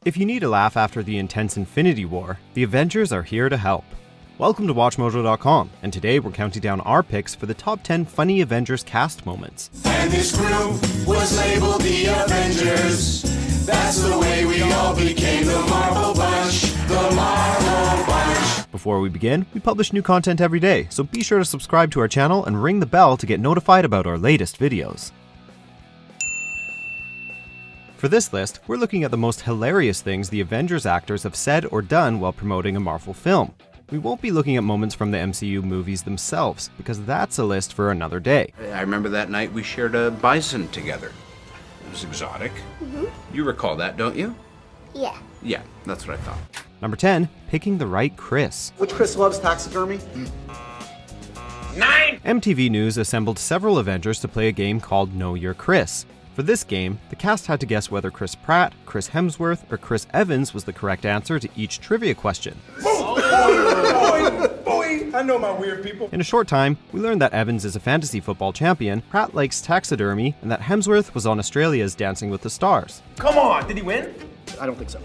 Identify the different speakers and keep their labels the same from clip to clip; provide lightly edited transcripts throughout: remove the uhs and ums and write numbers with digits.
Speaker 1: If you need a laugh after the intense Infinity War, the Avengers are here to help. Welcome to WatchMojo.com, and today we're counting down our picks for the top 10 funny Avengers cast moments.
Speaker 2: And this group was labeled the Avengers. That's the way we all became the Marvel Bunch. The Marvel Bunch.
Speaker 1: Before we begin, we publish new content every day, so be sure to subscribe to our channel and ring the bell to get notified about our latest videos. For this list, we're looking at the most hilarious things the Avengers actors have said or done while promoting a Marvel film. We won't be looking at moments from the MCU movies themselves, because that's a list for another day.
Speaker 3: I remember that night we shared a bison together. It was exotic. You recall that, don't you?
Speaker 4: Yeah.
Speaker 3: Yeah, that's what I thought.
Speaker 1: Number 10, picking the right Chris.
Speaker 5: Which Chris loves taxidermy?
Speaker 3: 9!
Speaker 1: MTV News assembled several Avengers to play a game called Know Your Chris. For this game, the cast had to guess whether Chris Pratt, Chris Hemsworth, or Chris Evans was the correct answer to each trivia question.
Speaker 2: Boy, I know my weird people.
Speaker 1: In a short time, we learned that Evans is a fantasy football champion, Pratt likes taxidermy, and that Hemsworth was on Australia's Dancing with the Stars.
Speaker 2: Come on, did he win?
Speaker 5: I don't think so.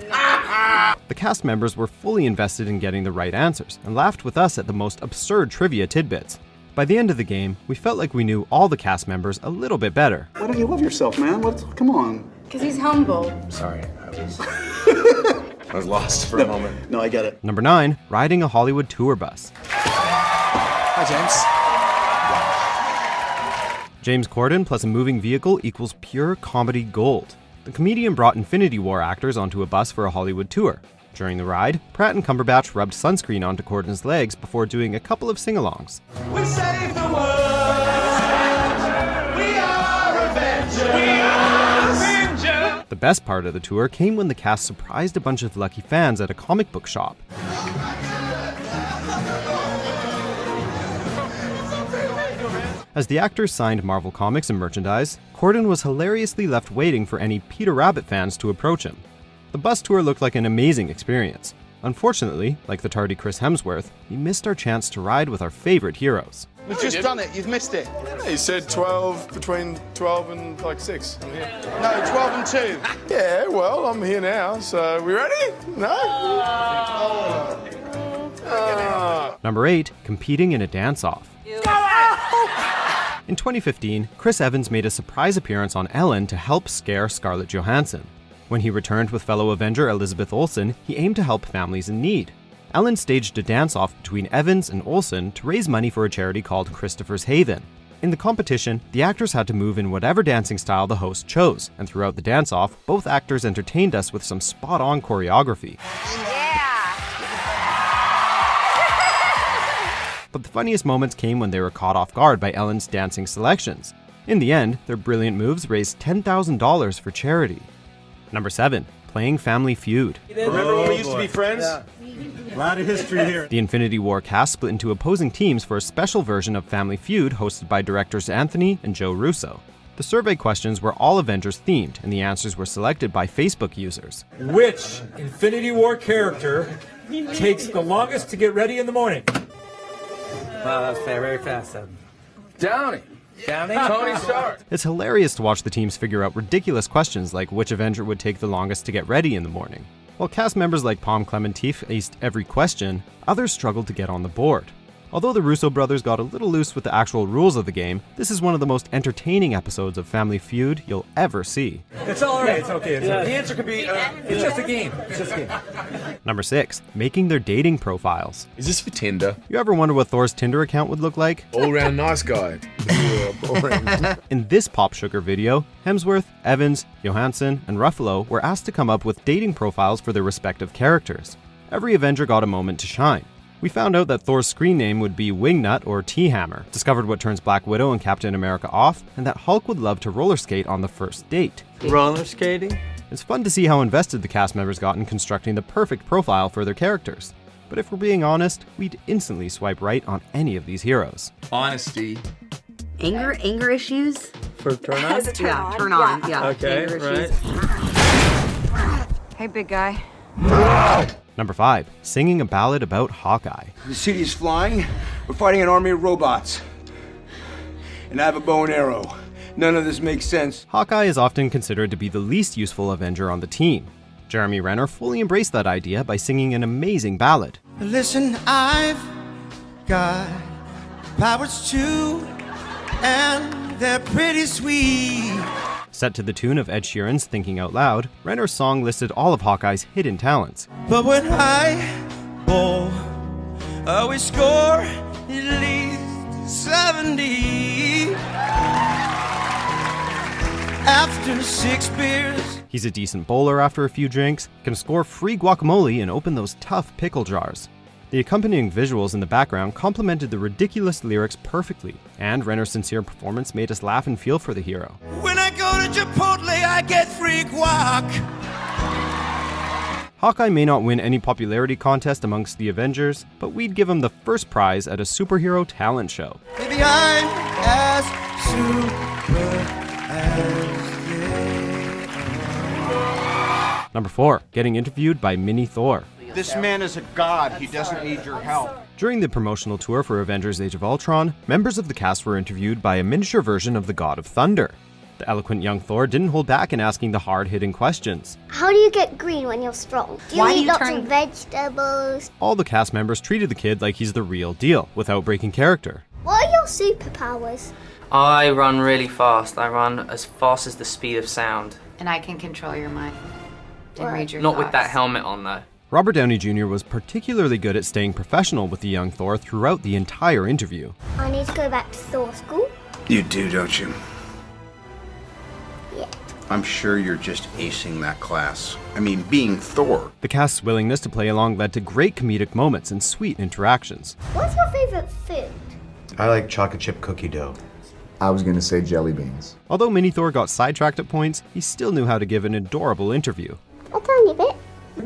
Speaker 1: The cast members were fully invested in getting the right answers, and laughed with us at the most absurd trivia tidbits. By the end of the game, we felt like we knew all the cast members a little bit better.
Speaker 5: Why don't you love yourself, man? Come on.
Speaker 4: Because he's humble.
Speaker 6: Sorry, I was lost for a moment.
Speaker 5: No, I get it.
Speaker 1: Number 9, riding a Hollywood tour bus.
Speaker 6: Hi, James.
Speaker 1: James Corden plus a moving vehicle equals pure comedy gold. The comedian brought Infinity War actors onto a bus for a Hollywood tour. During the ride, Pratt and Cumberbatch rubbed sunscreen onto Corden's legs before doing a couple of sing-alongs.
Speaker 2: We save the world. We are Avengers. We are Avengers.
Speaker 1: The best part of the tour came when the cast surprised a bunch of lucky fans at a comic book shop. As the actors signed Marvel comics and merchandise, Corden was hilariously left waiting for any Peter Rabbit fans to approach him. The bus tour looked like an amazing experience. Unfortunately, like the tardy Chris Hemsworth, we missed our chance to ride with our favorite heroes.
Speaker 5: We've just done it. You've missed it.
Speaker 7: He said 12, between 12 and like 6. I'm here.
Speaker 5: No, 12 and 2.
Speaker 7: Yeah, well, I'm here now, so we ready? No?
Speaker 1: Number 8, competing in a dance-off. In 2015, Chris Evans made a surprise appearance on Ellen to help scare Scarlett Johansson. When he returned with fellow Avenger Elizabeth Olsen, he aimed to help families in need. Ellen staged a dance-off between Evans and Olsen to raise money for a charity called Christopher's Haven. In the competition, the actors had to move in whatever dancing style the host chose, and throughout the dance-off, both actors entertained us with some spot-on choreography. But the funniest moments came when they were caught off guard by Ellen's dancing selections. In the end, their brilliant moves raised $10,000 for charity. Number 7, playing Family Feud.
Speaker 7: Remember when we used to be friends?
Speaker 6: A lot of history here.
Speaker 1: The Infinity War cast split into opposing teams for a special version of Family Feud hosted by directors Anthony and Joe Russo. The survey questions were all Avengers themed, and the answers were selected by Facebook users.
Speaker 8: Which Infinity War character takes the longest to get ready in the morning?
Speaker 6: Wow, that's very fast.
Speaker 7: Downey.
Speaker 6: Downey?
Speaker 7: Tony Stark.
Speaker 1: It's hilarious to watch the teams figure out ridiculous questions like which Avenger would take the longest to get ready in the morning. While cast members like Pom Klementif aced every question, others struggled to get on the board. Although the Russo brothers got a little loose with the actual rules of the game, this is one of the most entertaining episodes of Family Feud you'll ever see.
Speaker 8: It's all right. It's okay. The answer could be, it's just a game. It's just a game.
Speaker 1: Number 6, making their dating profiles.
Speaker 7: Is this for Tinder?
Speaker 1: You ever wonder what Thor's Tinder account would look like?
Speaker 7: All-round nice guy. Yeah, boring.
Speaker 1: In this Pop Sugar video, Hemsworth, Evans, Johansson, and Ruffalo were asked to come up with dating profiles for their respective characters. Every Avenger got a moment to shine. We found out that Thor's screen name would be Wingnut or T-Hammer, discovered what turns Black Widow and Captain America off, and that Hulk would love to roller skate on the first date.
Speaker 6: Roller skating?
Speaker 1: It's fun to see how invested the cast members got in constructing the perfect profile for their characters. But if we're being honest, we'd instantly swipe right on any of these heroes.
Speaker 7: Honesty.
Speaker 4: Anger issues?
Speaker 6: For turn on?
Speaker 4: Yeah, turn on. Yeah.
Speaker 6: Okay,
Speaker 4: Anger
Speaker 6: right.
Speaker 4: issues. Hey, big guy.
Speaker 1: Number 5, singing a ballad about Hawkeye.
Speaker 9: The city is flying. We're fighting an army of robots. And I have a bow and arrow. None of this makes sense.
Speaker 1: Hawkeye is often considered to be the least useful Avenger on the team. Jeremy Renner fully embraced that idea by singing an amazing ballad.
Speaker 2: Listen, I've got powers too, and they're pretty sweet.
Speaker 1: Set to the tune of Ed Sheeran's Thinking Out Loud, Renner's song listed all of Hawkeye's hidden talents.
Speaker 2: But when I bowl, I always score at least 70. After 6 beers.
Speaker 1: He's a decent bowler after a few drinks, can score free guacamole and open those tough pickle jars. The accompanying visuals in the background complemented the ridiculous lyrics perfectly, and Renner's sincere performance made us laugh and feel for the hero.
Speaker 2: When I go to Chipotle, I get free guac.
Speaker 1: Hawkeye may not win any popularity contest amongst the Avengers, but we'd give him the first prize at a superhero talent show.
Speaker 2: Maybe I'm as super as
Speaker 1: Number 4, getting interviewed by Mini Thor.
Speaker 10: This man is a god. He doesn't need your help.
Speaker 1: During the promotional tour for Avengers Age of Ultron, members of the cast were interviewed by a miniature version of the God of Thunder. The eloquent young Thor didn't hold back in asking the hard-hitting questions.
Speaker 11: How do you get green when you're strong? Do you eat lots of vegetables?
Speaker 1: All the cast members treated the kid like he's the real deal, without breaking character.
Speaker 11: What are your superpowers?
Speaker 12: I run really fast. I run as fast as the speed of sound.
Speaker 4: And I can control your mind and read your
Speaker 12: Not
Speaker 4: thoughts.
Speaker 12: with that helmet on, though.
Speaker 1: Robert Downey Jr. was particularly good at staying professional with the young Thor throughout the entire interview.
Speaker 11: I need to go back to Thor school.
Speaker 3: You do, don't you?
Speaker 11: Yeah.
Speaker 3: I'm sure you're just acing that class. I mean, being Thor.
Speaker 1: The cast's willingness to play along led to great comedic moments and sweet interactions.
Speaker 11: What's your favorite food?
Speaker 6: I like chocolate chip cookie dough.
Speaker 13: I was gonna say jelly beans.
Speaker 1: Although Mini Thor got sidetracked at points, he still knew how to give an adorable interview.
Speaker 11: A tiny bit.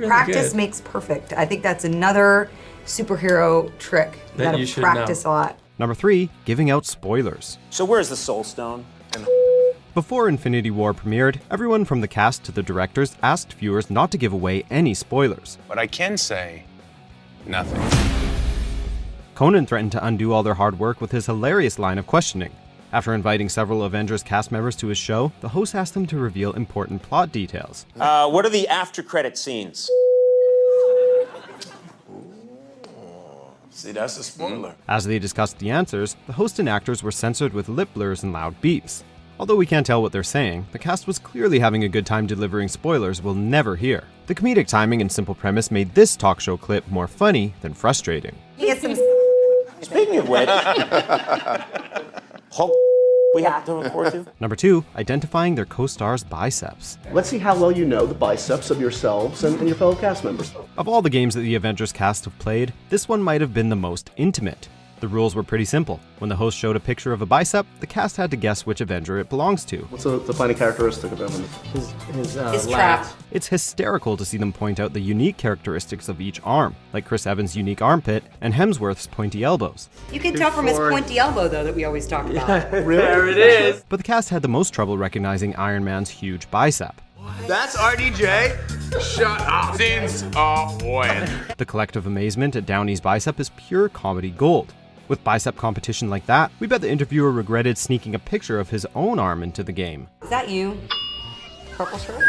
Speaker 4: Practice makes perfect. I think that's another superhero trick. You
Speaker 14: That
Speaker 4: gotta
Speaker 14: you should
Speaker 4: practice
Speaker 14: know.
Speaker 4: a lot.
Speaker 1: Number 3, giving out spoilers.
Speaker 10: So where's the Soul Stone?
Speaker 1: Before Infinity War premiered, everyone from the cast to the directors asked viewers not to give away any spoilers.
Speaker 15: But I can say nothing.
Speaker 1: Conan threatened to undo all their hard work with his hilarious line of questioning. After inviting several Avengers cast members to his show, the host asked them to reveal important plot details.
Speaker 10: What are the after-credit scenes?
Speaker 7: See, that's a spoiler.
Speaker 1: As they discussed the answers, the host and actors were censored with lip blurs and loud beeps. Although we can't tell what they're saying, the cast was clearly having a good time delivering spoilers we'll never hear. The comedic timing and simple premise made this talk show clip more funny than frustrating.
Speaker 10: Speaking of which, Hulk, we have to report to.
Speaker 1: Number 2, identifying their co-stars' biceps.
Speaker 16: Let's see how well you know the biceps of yourselves and your fellow cast members.
Speaker 1: Of all the games that the Avengers cast have played, this one might have been the most intimate. The rules were pretty simple. When the host showed a picture of a bicep, the cast had to guess which Avenger it belongs to.
Speaker 16: What's the defining characteristic of him?
Speaker 4: His trap.
Speaker 1: It's hysterical to see them point out the unique characteristics of each arm, like Chris Evans' unique armpit and Hemsworth's pointy elbows.
Speaker 4: You can tell from his pointy elbow, though, that we always talk about.
Speaker 16: Really?
Speaker 14: There it is.
Speaker 1: But the cast had the most trouble recognizing Iron Man's huge bicep.
Speaker 9: That's RDJ.
Speaker 15: Shut up. Since when?
Speaker 1: The collective amazement at Downey's bicep is pure comedy gold. With bicep competition like that, we bet the interviewer regretted sneaking a picture of his own arm into the game.
Speaker 4: Is that you? Purple shirt?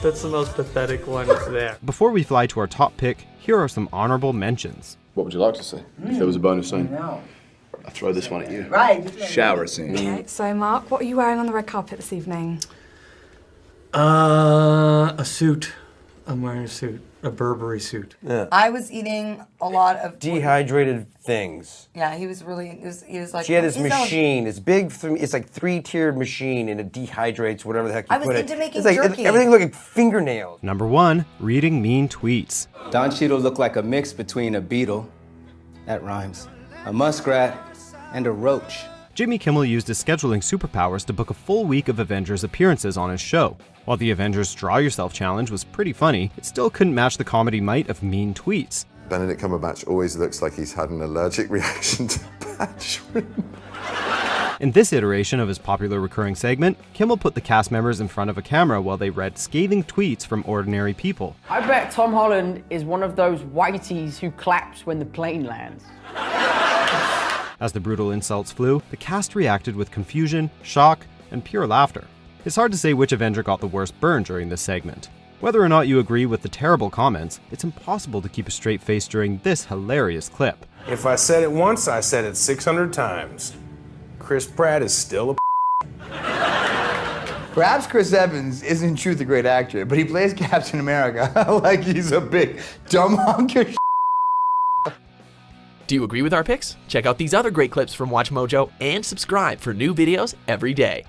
Speaker 14: That's the most pathetic one there.
Speaker 1: Before we fly to our top pick, here are some honorable mentions.
Speaker 6: What would you like to see? If there was a bonus scene. I'll throw this one at you.
Speaker 4: Right.
Speaker 6: Shower scene.
Speaker 17: Okay, so Mark, what are you wearing on the red carpet this evening?
Speaker 14: A suit. I'm wearing a suit. A Burberry suit.
Speaker 18: Yeah.
Speaker 4: I was eating a lot of
Speaker 18: Dehydrated things.
Speaker 4: Yeah, he was really. He was like.
Speaker 18: She had this machine. It's big. It's like 3-tiered machine, and it dehydrates whatever the heck you
Speaker 4: I was
Speaker 18: put
Speaker 4: into
Speaker 18: it.
Speaker 4: making
Speaker 18: It's like
Speaker 4: jerky.
Speaker 18: everything looked like fingernails.
Speaker 1: Number 1, reading mean tweets.
Speaker 19: Don Cheadle looked like a mix between a beetle, that rhymes, a muskrat, and a roach.
Speaker 1: Jimmy Kimmel used his scheduling superpowers to book a full week of Avengers appearances on his show. While the Avengers Draw Yourself challenge was pretty funny, it still couldn't match the comedy might of mean tweets.
Speaker 20: Benedict Cumberbatch always looks like he's had an allergic reaction to bad shrimp.
Speaker 1: In this iteration of his popular recurring segment, Kimmel put the cast members in front of a camera while they read scathing tweets from ordinary people.
Speaker 21: I bet Tom Holland is one of those whiteys who claps when the plane lands.
Speaker 1: As the brutal insults flew, the cast reacted with confusion, shock, and pure laughter. It's hard to say which Avenger got the worst burn during this segment. Whether or not you agree with the terrible comments, it's impossible to keep a straight face during this hilarious clip.
Speaker 5: If I said it once, I said it 600 times. Chris Pratt is still a
Speaker 22: Perhaps Chris Evans is in truth a great actor, but he plays Captain America like he's a big dumb hunk of
Speaker 23: Do you agree with our picks? Check out these other great clips from WatchMojo and subscribe for new videos every day.